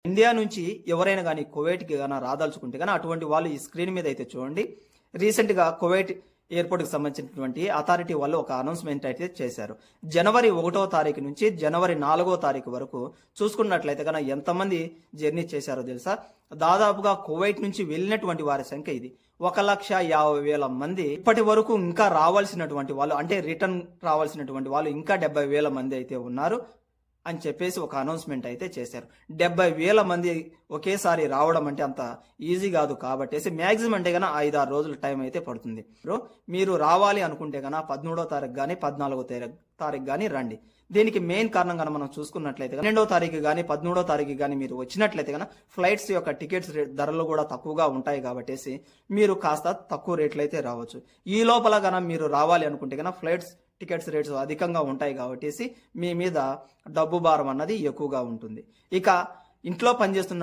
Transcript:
India నుంచి ఎవరైనా గానీ కువైట్‌కి రాదలుచుకుంటే అటువంటి వాళ్ళు ఈ స్క్రీన్ మీద అయితే చూడండి. రీసెంట్‌గా కువైట్ ఎయిర్‌పోర్ట్‌కి సంబంధించినటువంటి అథారిటీ వాళ్ళు ఒక అనౌన్స్‌మెంట్ అయితే చేశారు. జనవరి 1వ తారీఖు నుంచి జనవరి 4వ తారీఖు వరకు చూసుకున్నట్లయితే ఎంతమంది జర్నీ చేశారో తెలుసా? దాదాపుగా కువైట్ నుంచి వెళ్ళినటువంటి వారి సంఖ్య ఇది. 1,50,000 మంది ఇప్పటి వరకు ఇంకా రావాల్సినటువంటి వాళ్ళు, అంటే రిటర్న్ రావాల్సినటువంటి వాళ్ళు ఇంకా 70,000 మంది అయితే ఉన్నారు అని చెప్పేసి ఒక అనౌన్స్మెంట్ అయితే చేశారు. 70,000 మంది ఒకేసారి రావడం అంటే అంత ఈజీ కాదు కాబట్టేసి మ్యాక్సిమం అంటే 5-6 రోజుల టైం అయితే పడుతుంది. మీరు రావాలి అనుకుంటే 13వ తారీఖు కానీ 14వ తారీఖు కానీ రండి. దీనికి మెయిన్ కారణం మనం చూసుకున్నట్లయితే 12వ తారీఖు కానీ 13వ తారీఖు కానీ మీరు వచ్చినట్లయితే ఫ్లైట్స్ యొక్క టికెట్స్ ధరలు కూడా తక్కువగా ఉంటాయి కాబట్టేసి మీరు కాస్త తక్కువ రేట్లు అయితే రావచ్చు. ఈ లోపల మీరు రావాలి అనుకుంటే ఫ్లైట్స్ టికెట్స్ రేట్స్ అధికంగా ఉంటాయి కాబట్టేసి మీ మీద డబ్బు భారం అన్నది ఎక్కువగా ఉంటుంది. ఇక ఇంట్లో పనిచేస్తున్న